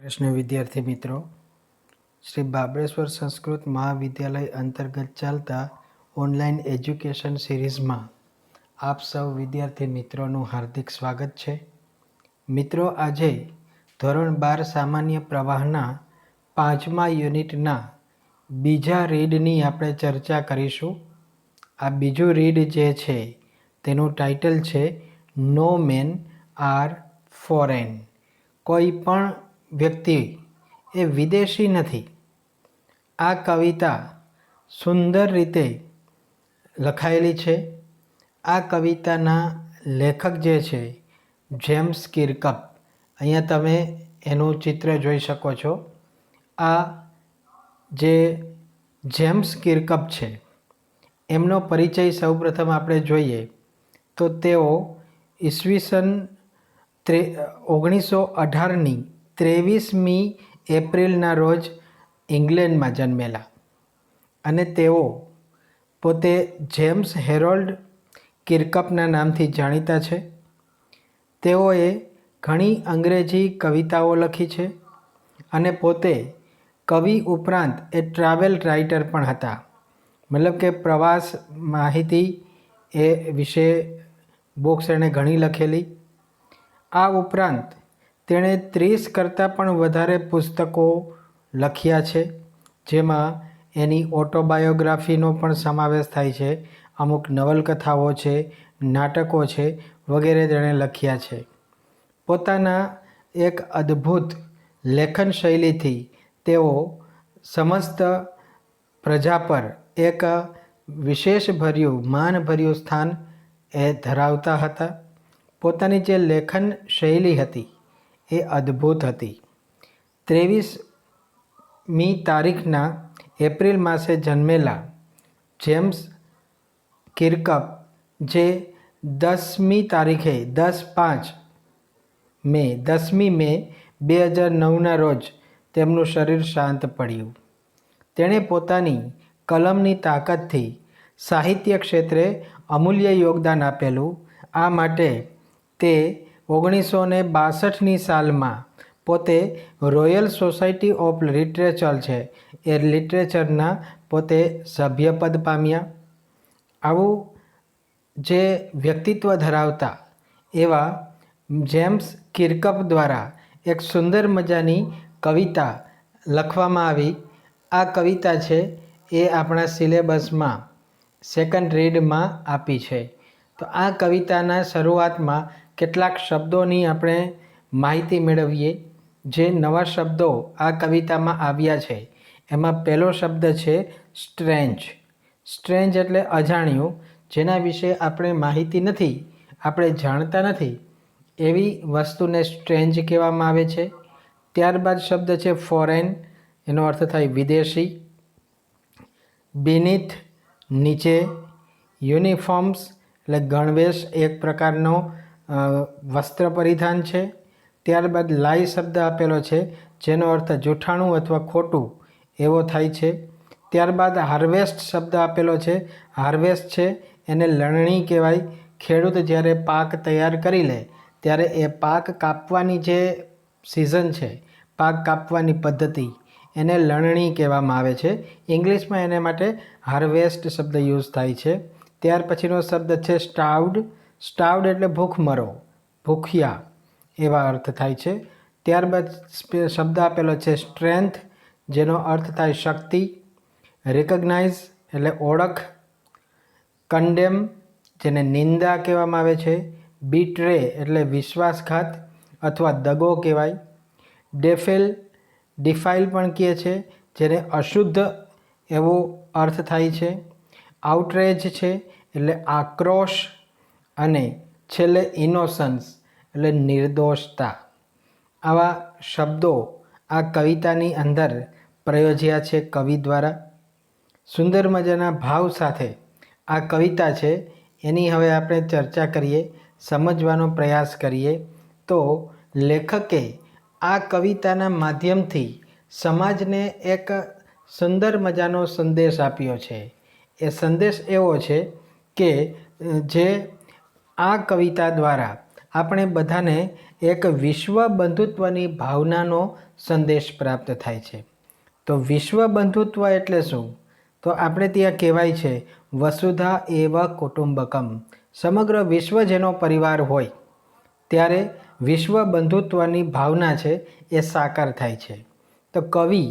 કૃષ્ણ વિદ્યાર્થી મિત્રો, શ્રી બાબળેશ્વર સંસ્કૃત મહાવિદ્યાલય અંતર્ગત ચાલતા ઓનલાઈન એજ્યુકેશન સિરીઝમાં આપ સૌ વિદ્યાર્થી મિત્રોનું હાર્દિક સ્વાગત છે. મિત્રો, આજે ધોરણ 12 સામાન્ય પ્રવાહના 5મા યુનિટના બીજા રીડની આપણે ચર્ચા કરીશું. આ બીજું રીડ જે છે તેનું ટાઇટલ છે નો મેન આર ફોરેન. કોઈ પણ વ્યક્તિ એ વિદેશી નથી. આ કવિતા સુંદર રીતે લખાયેલી છે. આ કવિતાના લેખક જે છે જેમ્સ કિર્કપ, અહીંયા તમે એનું ચિત્ર જોઈ શકો છો. આ જે જેમ્સ કિર્કપ છે એમનો પરિચય સૌપ્રથમ આપણે જોઈએ તો તેઓ ઈસવીસન 1918ની 23મી એપ્રિલના રોજ ઇંગ્લેન્ડમાં જન્મેલા અને તેઓ પોતે જેમ્સ હેરોલ્ડ કિર્કપના નામથી જાણીતા છે. તેઓએ ઘણી અંગ્રેજી કવિતાઓ લખી છે અને પોતે કવિ ઉપરાંત એ ટ્રાવેલ રાઇટર પણ હતા. મતલબ કે પ્રવાસ માહિતી એ વિશે બુક્સ એણે ઘણી લખેલી. આ ઉપરાંત તેણે 30 કરતાં પણ વધારે પુસ્તકો લખ્યા છે, જેમાં એની ઓટોબાયોગ્રાફીનો પણ સમાવેશ થાય છે. અમુક નવલકથાઓ છે, નાટકો છે વગેરે તેણે લખ્યા છે. પોતાના એક અદ્ભુત લેખન શૈલીથી તેઓ સમસ્ત પ્રજા પર એક વિશેષભર્યું માનભર્યું સ્થાન એ ધરાવતા હતા. પોતાની જે લેખન શૈલી હતી એ અદ્ભુત હતી. 23મી તારીખના એપ્રિલ માસે જન્મેલા જેમ્સ કિર્કપ જે 10મી તારીખે 10મી મે 2009ના રોજ તેમનું શરીર શાંત પડ્યું. તેણે પોતાની કલમની તાકાતથી સાહિત્ય ક્ષેત્રે અમૂલ્ય યોગદાન આપેલું. આ માટે તે 1962ની સાલમાં પોતે રોયલ સોસાયટી ઓફ લિટરેચર છે એ લિટરેચરના પોતે સભ્યપદ પામ્યા. આવું જે વ્યક્તિત્વ ધરાવતા એવા જેમ્સ કિર્કપ દ્વારા એક સુંદર મજાની કવિતા લખવામાં આવી. આ કવિતા છે એ આપણા સિલેબસમાં સેકન્ડ રીડમાં આપી છે. તો આ કવિતાના શરૂઆતમાં કેટલાક શબ્દોની આપણે માહિતી મેળવીએ. જે નવા શબ્દો આ કવિતામાં આવ્યા છે એમાં પહેલો શબ્દ છે સ્ટ્રેન્જ. સ્ટ્રેન્જ એટલે અજાણ્યું, જેના વિશે આપણે માહિતી નથી, આપણે જાણતા નથી એવી વસ્તુને સ્ટ્રેન્જ કહેવામાં આવે છે. ત્યારબાદ શબ્દ છે ફોરેન, એનો અર્થ થાય વિદેશી. બીનીથ નીચે. યુનિફોર્મ્સ એટલે ગણવેશ, એક પ્રકારનો વસ્ત્ર પરિધાન છે. ત્યારબાદ લાઈ શબ્દ આપેલો છે જેનો અર્થ જૂઠાણું અથવા ખોટું એવો થાય છે. ત્યારબાદ હાર્વેસ્ટ શબ્દ આપેલો છે. હાર્વેસ્ટ છે એને લણણી કહેવાય. ખેડૂત જ્યારે પાક તૈયાર કરી લે ત્યારે એ પાક કાપવાની જે સિઝન છે, પાક કાપવાની પદ્ધતિ, એને લણણી કહેવામાં આવે છે. ઇંગ્લિશમાં એને માટે હાર્વેસ્ટ શબ્દ યુઝ થાય છે. ત્યાર પછીનો શબ્દ છે સ્ટાર્વ્ડ. સ્ટાર્વ્ડ એટલે ભૂખમરો, ભૂખ્યા એવા અર્થ થાય છે. ત્યારબાદ શબ્દ આપેલો છે સ્ટ્રેન્થ, જેનો અર્થ થાય શક્તિ. રિકગ્નાઇઝ એટલે ઓળખ. કન્ડેમ, જેને નિંદા કહેવામાં આવે છે. બીટ્રે એટલે વિશ્વાસઘાત અથવા દગો કહેવાય. ડિફાઇલ પણ કહે છે, જેને અશુદ્ધ એવો અર્થ થાય છે. આઉટરેજ છે એટલે આક્રોશ. અને છેલ્લે ઇનોસન્સ એટલે નિર્દોષતા. આવા શબ્દો આ કવિતાની અંદર પ્રયોજ્યા છે કવિ દ્વારા. સુંદર મજાના ભાવ સાથે આ કવિતા છે એની હવે આપણે ચર્ચા કરીએ, સમજવાનો પ્રયાસ કરીએ. તો લેખકે આ કવિતાના માધ્યમથી સમાજને એક સુંદર મજાનો સંદેશ આપ્યો છે. એ સંદેશ એવો છે કે જે આ કવિતા દ્વારા આપણે બધાને એક વિશ્વ બંધુત્વની ભાવનાનો સંદેશ પ્રાપ્ત થાય છે. તો વિશ્વ બંધુત્વ એટલે શું? તો આપણે ત્યાં કહેવાય છે વસુધા એવ કુટુંબકમ, સમગ્ર વિશ્વ જેનો પરિવાર હોય ત્યારે વિશ્વ બંધુત્વની ભાવના છે એ સાકાર થાય છે. તો કવિ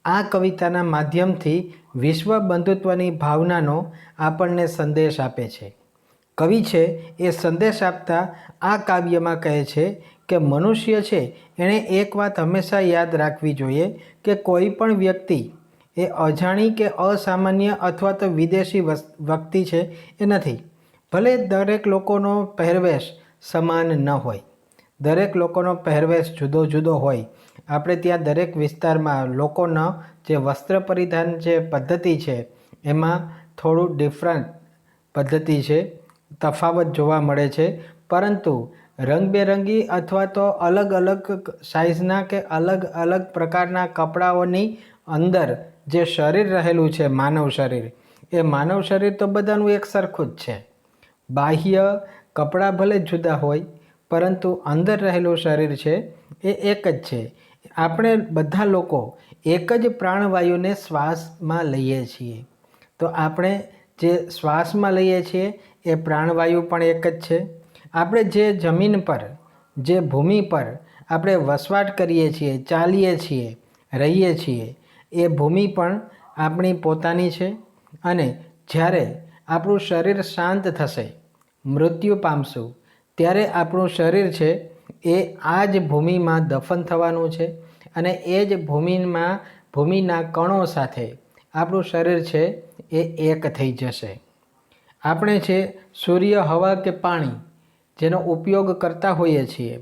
આ કવિતાના માધ્યમથી વિશ્વ બંધુત્વની ભાવનાનો આપણને સંદેશ આપે છે. કવિ છે એ સંદેશ આપતા આ કાવ્યમાં કહે છે કે મનુષ્ય છે એણે એક વાત હંમેશા યાદ રાખવી જોઈએ કે કોઈ પણ વ્યક્તિ એ અજાણી કે અસામાન્ય અથવા તો વિદેશી વ્યક્તિ છે એ નથી. ભલે દરેક લોકોનો પહેરવેશ સમાન ન હોય, દરેક લોકોનો પહેરવેશ જુદો જુદો હોય. આપણે ત્યાં દરેક વિસ્તારમાં લોકોનો જે વસ્ત્ર પરિધાન જે પદ્ધતિ છે એમાં થોડું ડિફરન્ટ પદ્ધતિ છે, તફાવત જોવા મળે છે. પરંતુ રંગબેરંગી અથવા તો અલગ અલગ સાઇઝના કે અલગ અલગ પ્રકારના કપડાઓની અંદર જે શરીર રહેલું છે, માનવ શરીર, એ માનવ શરીર તો બધાનું એક સરખું જ છે. બાહ્ય કપડાં ભલે જુદા હોય પરંતુ અંદર રહેલું શરીર છે એ એક જ છે. આપણે બધા લોકો એક જ પ્રાણવાયુને શ્વાસમાં લઈએ છીએ. તો આપણે જે શ્વાસમાં લઈએ છીએ એ પ્રાણવાયુ પણ એક જ છે. આપણે જે જમીન પર, જે ભૂમિ પર આપણે વસવાટ કરીએ છીએ, ચાલીએ છીએ, રહીએ છીએ, એ ભૂમિ પણ આપણી પોતાની છે. અને જ્યારે આપણું શરીર શાંત થશે, મૃત્યુ પામશું, ત્યારે આપણું શરીર છે એ આ જ ભૂમિમાં દફન થવાનું છે. અને એ જ ભૂમિના કણો સાથે આપણું શરીર છે એ એક થઈ જશે. આપણે છે સૂર્ય, હવા કે પાણી જેનો ઉપયોગ કરતા હોઈએ છીએ,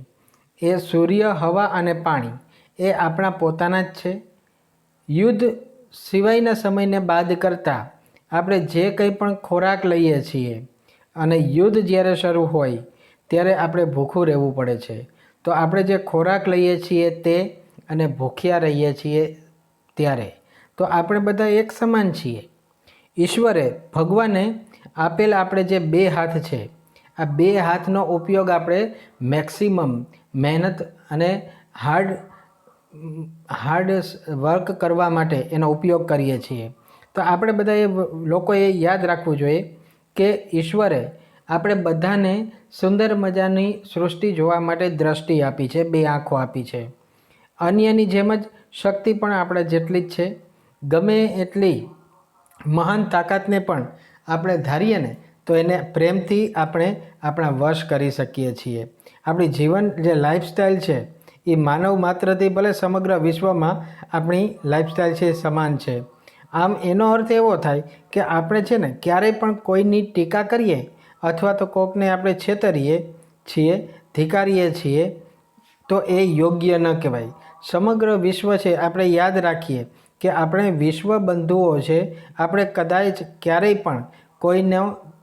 એ સૂર્ય, હવા અને પાણી એ આપણા પોતાના જ છે. યુદ્ધ સિવાયના સમયને બાદ કરતાં આપણે જે કંઈ પણ ખોરાક લઈએ છીએ અને યુદ્ધ જ્યારે શરૂ હોય ત્યારે આપણે ભૂખું રહેવું પડે છે. તો આપણે જે ખોરાક લઈએ છીએ તે અને ભૂખ્યા રહીએ છીએ ત્યારે તો આપણે બધા એક સમાન છીએ. ઈશ્વરે, ભગવાને આપેલ આપણે જે બે હાથ છે, આ બે હાથનો ઉપયોગ આપણે મેક્સિમમ મહેનત અને હાર્ડ વર્ક કરવા માટે એનો ઉપયોગ કરીએ છીએ. તો આપણે બધાએ લોકોએ યાદ રાખવું જોઈએ કે ઈશ્વરે આપણે બધાને સુંદર મજાની સૃષ્ટિ જોવા માટે દ્રષ્ટિ આપી છે, બે આંખો આપી છે. અન્યની જેમ જ શક્તિ પણ આપણે જેટલી જ છે. ગમે એટલી મહાન તાકાતને પણ આપણે ધારીએ ને તો એને પ્રેમથી આપણે આપણા વશ કરી શકીએ છીએ. આપણી જીવન જે લાઈફસ્ટાઈલ છે એ માનવ માત્રથી ભલે સમગ્ર વિશ્વમાં આપણી લાઈફસ્ટાઈલ છે એ સમાન છે. આમ એનો અર્થ એવો થાય કે આપણે છે ને ક્યારેય પણ કોઈની ટીકા કરીએ અથવા તો કોઈકને આપણે છેતરીએ છીએ, ધિક્કારીએ છીએ તો એ યોગ્ય ન કહેવાય. સમગ્ર વિશ્વ છે આપણે યાદ રાખીએ કે આપણે વિશ્વ બંધુઓ છે. આપણે કદાચ ક્યારેય પણ કોઈનો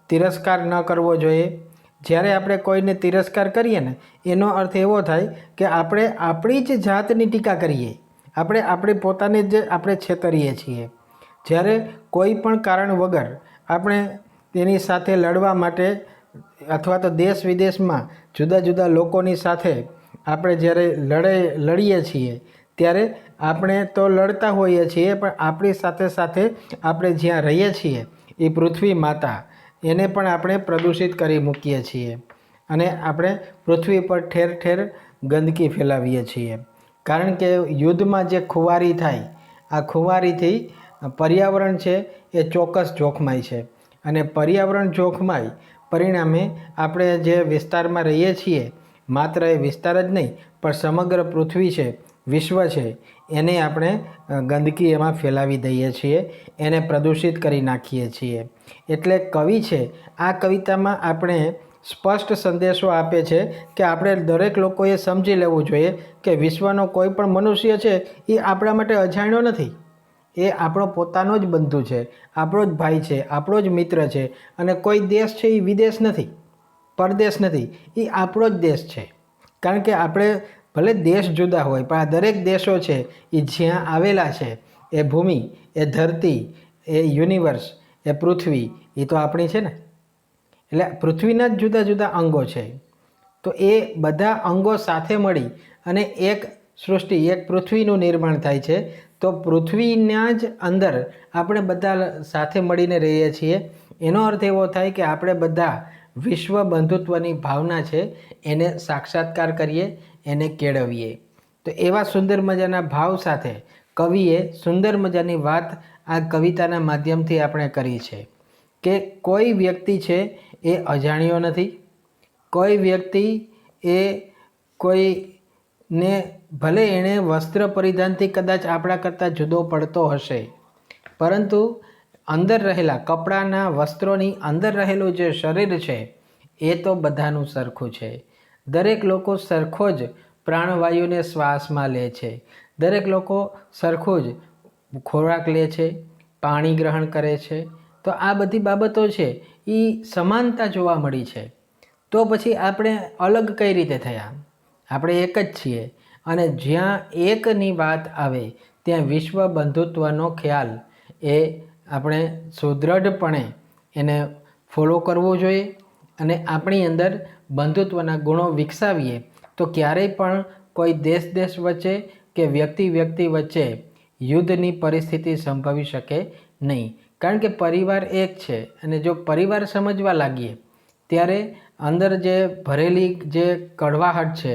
તિરસ્કાર ન કરવો જોઈએ. જ્યારે આપણે કોઈને તિરસ્કાર કરીએ ને એનો અર્થ એવો થાય કે આપણે આપણી જ જાતની ટીકા કરીએ, આપણે આપણી પોતાની જ આપણે છેતરીએ છીએ. જ્યારે કોઈ પણ કારણ વગર આપણે તેની સાથે લડવા માટે અથવા તો દેશ વિદેશમાં જુદા જુદા લોકોની સાથે આપણે જ્યારે લડીએ છીએ ત્યારે આપણે તો લડતા હોઈએ છીએ, પણ આપણી સાથે સાથે આપણે જ્યાં રહીએ છીએ એ પૃથ્વી માતા એને પણ આપણે પ્રદૂષિત કરી મૂકીએ છીએ. અને આપણે પૃથ્વી પર ઠેર ઠેર ગંદકી ફેલાવીએ છીએ. કારણ કે યુદ્ધમાં જે ખુવારી થાય, આ ખુવારીથી પર્યાવરણ છે એ ચોક્કસ જોખમાય છે. અને પર્યાવરણ જોખમાય પરિણામે આપણે જે વિસ્તારમાં રહીએ છીએ, માત્ર એ વિસ્તાર જ નહીં પણ સમગ્ર પૃથ્વી છે, વિશ્વ છે, એને આપણે ગંદકી એમાં ફેલાવી દઈએ છીએ, એને પ્રદૂષિત કરી નાખીએ છીએ. એટલે કવિ છે આ કવિતામાં આપણે સ્પષ્ટ સંદેશો આપે છે કે આપણે દરેક લોકોએ સમજી લેવું જોઈએ કે વિશ્વનો કોઈ પણ મનુષ્ય છે એ આપણા માટે અજાણ્યો નથી. એ આપણો પોતાનો જ બંધુ છે, આપણો જ ભાઈ છે, આપણો જ મિત્ર છે. અને કોઈ દેશ છે એ વિદેશ નથી, પરદેશ નથી, એ આપણો જ દેશ છે. કારણ કે આપણે ભલે દેશ જુદા હોય પણ આ દરેક દેશો છે એ જ્યાં આવેલા છે, એ ભૂમિ, એ ધરતી, એ યુનિવર્સ, એ પૃથ્વી, એ તો આપણી છે ને. એટલે પૃથ્વીના જ જુદા જુદા અંગો છે. તો એ બધા અંગો સાથે મળી અને એક સૃષ્ટિ, એક પૃથ્વીનું નિર્માણ થાય છે. તો પૃથ્વીના જ અંદર આપણે બધા સાથે મળીને રહીએ છીએ. એનો અર્થ એવો થાય કે આપણે બધા વિશ્વ બંધુત્વની ભાવના છે એને સાક્ષાત્કાર કરીએ, એને કેળવીએ. તો એવા સુંદર મજાના ભાવ સાથે કવિએ સુંદર મજાની વાત આ કવિતાના માધ્યમથી આપણે કરી છે કે કોઈ વ્યક્તિ છે એ અજાણ્યો નથી. કોઈ વ્યક્તિ એ કોઈને ભલે એણે વસ્ત્ર પરિધાનથી કદાચ આપણા કરતાં જુદો પડતો હશે, પરંતુ અંદર રહેલા કપડાના વસ્ત્રોની અંદર રહેલું જે શરીર છે એ તો બધાનું સરખું છે. દરેક લોકો સરખો જ પ્રાણવાયુને શ્વાસમાં લે છે. દરેક લોકો સરખું જ ખોરાક લે છે, પાણી ગ્રહણ કરે છે. તો આ બધી બાબતો છે એ સમાનતા જોવા મળી છે. તો પછી આપણે અલગ કઈ રીતે થયા? આપણે એક જ છીએ. અને જ્યાં એકની વાત આવે ત્યાં વિશ્વ બંધુત્વનો ખ્યાલ એ આપણે સુદૃઢપણે એને ફોલો કરવો જોઈએ. અને આપણી અંદર બંધુત્વના ગુણો વિકસાવીએ તો ક્યારેય પણ કોઈ દેશ વચ્ચે કે વ્યક્તિ વચ્ચે યુદ્ધની પરિસ્થિતિ સંભવી શકે નહીં. કારણ કે પરિવાર એક છે અને જો પરિવાર સમજવા લાગીએ ત્યારે અંદર જે ભરેલી જે કડવાહટ છે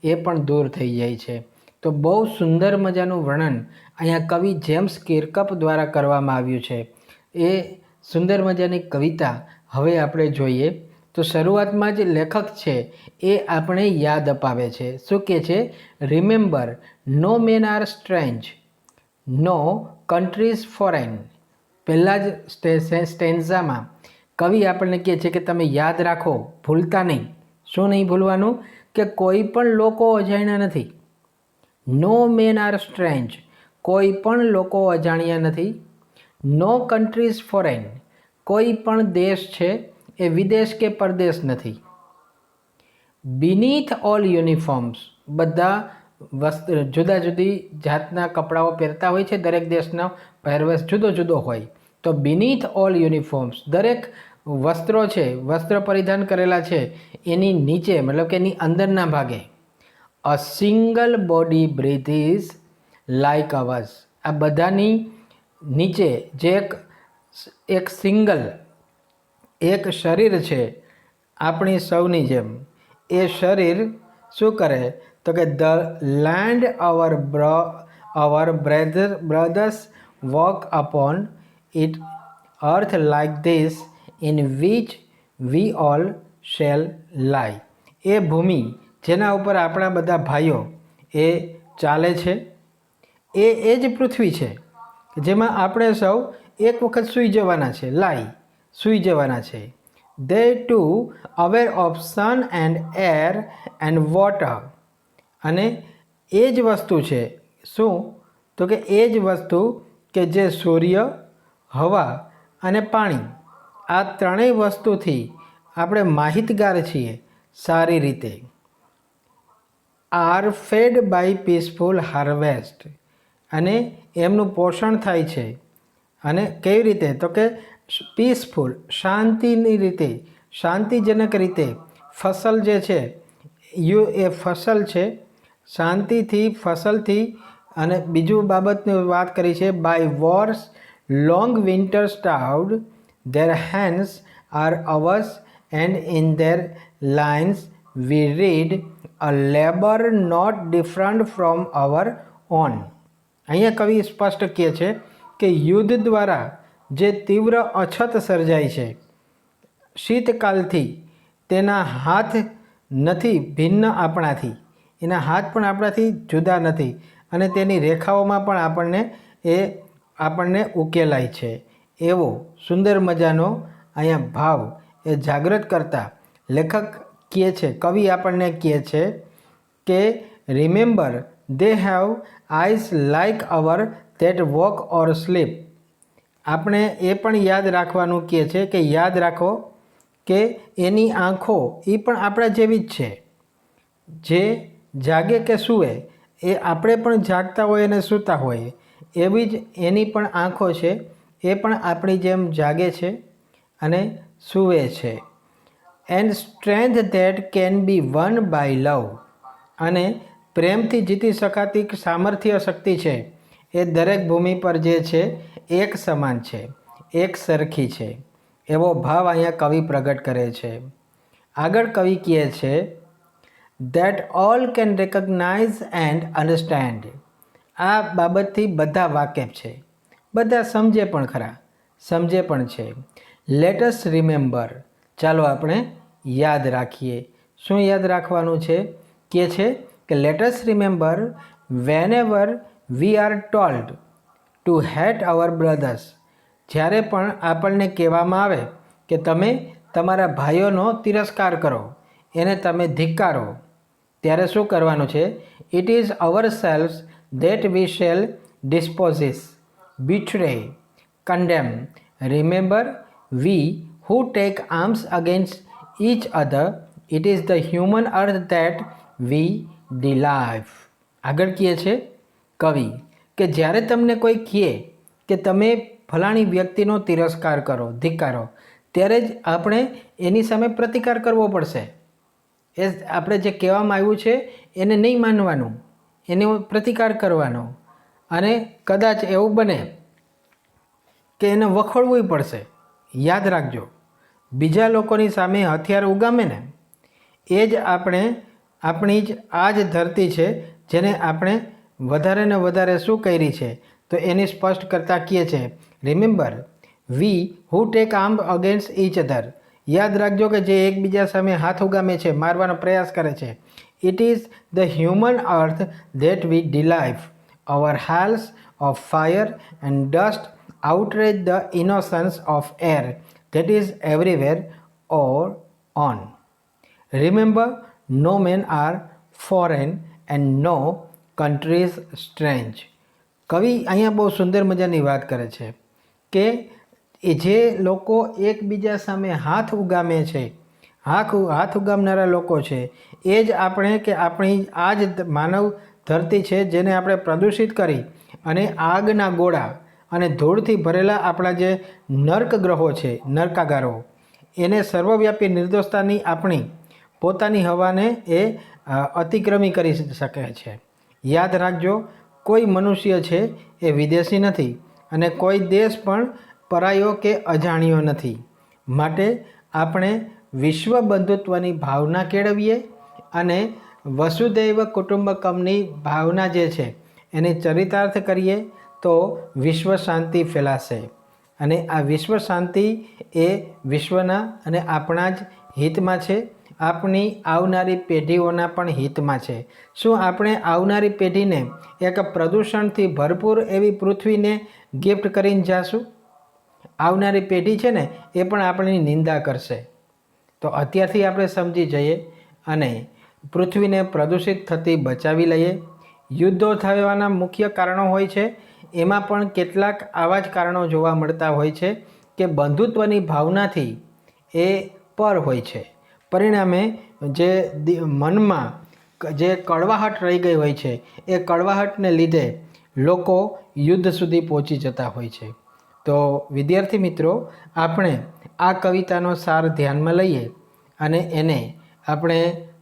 એ પણ દૂર થઈ જાય છે. તો બહુ સુંદર મજાનું વર્ણન અહીંયા કવિ જેમ્સ કિર્કપ દ્વારા કરવામાં આવ્યું છે. એ સુંદર મજાની કવિતા હવે આપણે જોઈએ. તો શરૂઆતમાં જ લેખક છે એ આપણે યાદ અપાવે છે. શું કહે છે? રિમેમ્બર, નો મેન આર સ્ટ્રેન્જ, નો કન્ટ્રીઝ ફોરેન. પહેલાં જ સ્ટેન્ઝામાં કવિ આપણને કહે છે કે તમે યાદ રાખો, ભૂલતા નહીં. શું નહીં ભૂલવાનું? કે કોઈ પણ લોકો અજાણ્યા નથી. નો મેન આર સ્ટ્રેન્જ, કોઈ પણ લોકો અજાણ્યા નથી. નો કન્ટ્રીઝ ફોરેન, કોઈ પણ દેશ છે એ વિદેશ કે પરદેશ નથી. બીનીથ ઓલ યુનિફોર્મ્સ, બધા જુદા જુદી જાતના કપડાઓ પહેરતા હોય છે. દરેક દેશનો પહેરવેશ જુદો જુદો હોય. તો બીનીથ ઓલ યુનિફોર્મ્સ, દરેક વસ્ત્રો છે, વસ્ત્ર પરિધાન કરેલા છે, એની નીચે મતલબ કે એની અંદરના ભાગે a single body breathes like ours. આ બધાની નીચે જે એક સિંગલ એક શરીર છે આપણી સૌની જેમ, એ શરીર શું કરે? તો કે the land our brothers walk upon it, earth like this in which we all shall lie. એ ભૂમિ જેના ઉપર આપણા બધા ભાઈઓ એ ચાલે છે, એ જ પૃથ્વી છે જેમાં આપણે સૌ એક વખત સૂઈ જવાના છે, સૂઈ જવાના છે. They too aware of sun and air and water. અને એ જ વસ્તુ છે શું? તો કે એ જ વસ્તુ કે જે સૂર્ય, હવા અને પાણી, આ ત્રણેય વસ્તુથી આપણે માહિતગાર છીએ સારી રીતે. Are fed by peaceful harvest, અને એમનું પોષણ થાય છે. અને કેવી રીતે? તો કે પીસફુલ, શાંતિની રીતે, શાંતિજનક રીતે ફસલ જે છે એ ફસલ છે શાંતિથી, ફસલથી. અને બીજું બાબતની વાત કરી છે by wars long winter stood their hands are ours and in their lines we read a labour not different from our own. અહીંયા કવિ સ્પષ્ટ કહે છે કે યુદ્ધ દ્વારા જે તીવ્ર અછત સર્જાય છે શીતકાલથી, તેના હાથ નથી ભિન્ન આપણાથી, એના હાથ પણ આપણાથી જુદા નથી. અને તેની રેખાઓમાં પણ આપણને ઉકેલાય છે. એવો સુંદર મજાનો અહીંયા ભાવ એ જાગૃત કરતા લેખક કહે છે, કવિ આપણને કહે છે કે remember they have eyes like our that walk or sleep. આપણે એ પણ યાદ રાખવાનું કહે છે કે યાદ રાખો કે એની આંખો એ પણ આપણા જેવી જ છે. જે જાગે કે સૂવે, એ આપણે પણ જાગતા હોય અને સૂતા હોય, એવી જ એની પણ આંખો છે, એ પણ આપણી જેમ જાગે છે અને સૂવે છે. And strength that can be one by લવ. અને પ્રેમથી જીતી શકાતી સામર્થ્ય શક્તિ છે એ દરેક ભૂમિ પર જે છે એક સમાન છે, એક સરખી છે, એવો ભાવ અહીંયા કવિ પ્રગટ કરે છે. આગળ કવિ કહે છે that all can recognise and understand. આ બાબતથી બધા વાકેફ છે, બધા સમજે પણ ખરા, સમજે પણ છે. Late us remember. ચાલો આપણે યાદ રાખીએ. શું યાદ રાખવાનું છે? કે છે કે let us remember whenever we are told to hate our brothers. જ્યારે પણ આપણને કહેવામાં આવે કે તમે તમારા ભાઈઓનો તિરસ્કાર કરો, એને તમે ધિક્કારો, ત્યારે શું કરવાનું છે? It is ourselves that we shall despise, betray, condemn. Remember, we who take arms against each other, it is the human earth that we delive. આગળ કહે છે કવિ કે જ્યારે તમને કોઈ કહે કે તમે ફલાણી વ્યક્તિનો તિરસ્કાર કરો, ધિક્કારો, ત્યારે જ આપણે એની સામે પ્રતિકાર કરવો પડશે. એ આપણે જે કહેવામાં આવ્યું છે એને નહીં માનવાનું, એનો પ્રતિકાર કરવાનો. અને કદાચ એવું બને કે એને વખોડવું પડશે. યાદ રાખજો, બીજા લોકોની સામે હથિયાર ઉગામે ને એ જ આપણી જ આ જ ધરતી છે જેને આપણે વધારે ને વધારે શું કરી છે તો એની સ્પષ્ટ કરતા કહે છે remember we who take arm against each other. યાદ રાખજો કે જે એકબીજા સામે હાથ ઉગામે છે, મારવાનો પ્રયાસ કરે છે. It is the human earth that we defile. Our halls of fire and dust outrage the innocence of air that is everywhere or on. Remember, no men are foreign and no country is strange. કવિ અહીંયા બહુ સુંદર મજાની વાત કરે છે કે એ જે લોકો એકબીજા સામે હાથ ઉગામે છે, હાથ ઉગામનારા લોકો છે, એ જ આપણે કે આપણી આ જ માનવ ધરતી છે જેને આપણે પ્રદૂષિત કરી અને આગના ગોળા અને ધૂળથી ભરેલા આપણા જે નર્ક ગ્રહો છે, નર્કાગારો, એને સર્વવ્યાપી નિર્દોષતાની આપણી પોતાની હવાને એ અતિક્રમી કરી શકે છે. યાદ રાખજો, કોઈ મનુષ્ય છે એ વિદેશી નથી અને કોઈ દેશ પણ પરાયો કે અજાણ્યો નથી. માટે આપણે વિશ્વ બંધુત્વની ભાવના કેળવીએ અને વસુદૈવ કુટુંબકમની ભાવના જે છે એને ચરિતાર્થ કરીએ તો વિશ્વ શાંતિ ફેલાશે. અને આ વિશ્વ શાંતિ એ વિશ્વના અને આપણા જ હિતમાં છે, આપણી આવનારી પેઢીઓના પણ હિતમાં છે. શું આપણે આવનારી પેઢીને એક પ્રદૂષણથી ભરપૂર એવી પૃથ્વીને ગિફ્ટ કરીને જાશું? આવનારી પેઢી છે ને એ પણ આપણી નિંદા કરશે. તો અત્યારથી આપણે સમજી જઈએ અને પૃથ્વીને પ્રદૂષિત થતી બચાવી લઈએ. યુદ્ધો થવાના મુખ્ય કારણો હોય છે, એમાં પણ કેટલાક આવા જ કારણો જોવા મળતા હોય છે કે બંધુત્વની ભાવનાથી એ પર હોય છે. પરિણામે જે મનમાં જે કડવાહટ રહી ગઈ હોય છે એ કડવાહટને લીધે લોકો યુદ્ધ સુધી પહોંચી જતા હોય છે. તો વિદ્યાર્થી મિત્રો, આપણે આ કવિતાનો સાર ધ્યાનમાં લઈએ અને એને આપણે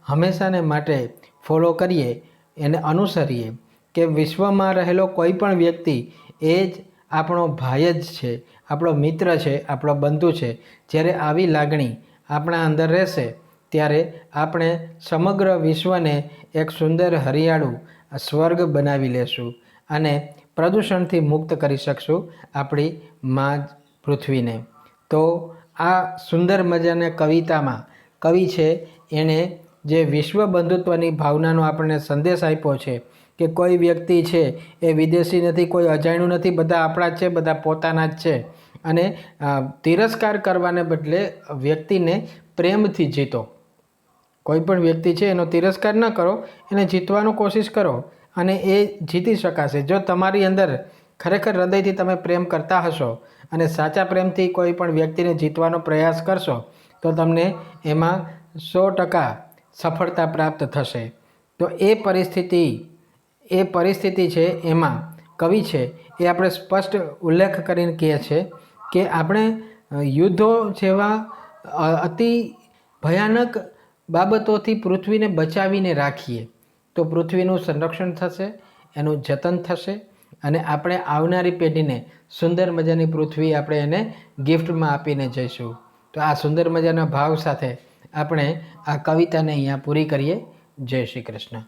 હંમેશાને માટે ફોલો કરીએ, એને અનુસરીએ કે વિશ્વમાં રહેલો કોઈ પણ વ્યક્તિ એ જ આપણો ભાઈ જ છે, આપણો મિત્ર છે, આપણો બંધુ છે. જ્યારે આવી લાગણી આપણા અંદર રહેશે ત્યારે આપણે સમગ્ર વિશ્વને એક સુંદર હરિયાળું સ્વર્ગ બનાવી લેશું અને પ્રદૂષણથી મુક્ત કરી શકશું આપણી મા પૃથ્વીને. તો આ સુંદર મજાના કવિતામાં કવિ છે એણે જે વિશ્વ બંધુત્વની ભાવનાનો આપણને સંદેશ આપ્યો છે કે કોઈ વ્યક્તિ છે એ વિદેશી નથી, કોઈ અજાણ્યું નથી, બધા આપણા જ છે, બધા પોતાના જ છે. અને તિરસ્કાર કરવાને બદલે વ્યક્તિને પ્રેમથી જીતો. કોઈ પણ વ્યક્તિ છે એનો તિરસ્કાર ન કરો, એને જીતવાનો કોશિશ કરો અને એ જીતી શકાશે. જો તમારી અંદર ખરેખર હૃદયથી તમે પ્રેમ કરતા હશો અને સાચા પ્રેમથી કોઈ પણ વ્યક્તિને જીતવાનો પ્રયાસ કરશો તો તમને એમાં 100% સફળતા પ્રાપ્ત થશે. તો એ પરિસ્થિતિ છે એમાં કવિ છે એ આપણે સ્પષ્ટ ઉલ્લેખ કરીને કહે છે કે આપણે યુદ્ધો જેવા અતિ ભયાનક બાબતોથી પૃથ્વીને બચાવીને રાખીએ તો પૃથ્વીનું સંરક્ષણ થશે, એનું જતન થશે અને આપણે આવનારી પેઢીને સુંદર મજાની પૃથ્વી આપણે એને ગિફ્ટમાં આપીને જઈશું. તો આ સુંદર મજાના ભાવ સાથે આપણે આ કવિતાને અહીંયા પૂરી કરીએ. જય શ્રી કૃષ્ણ.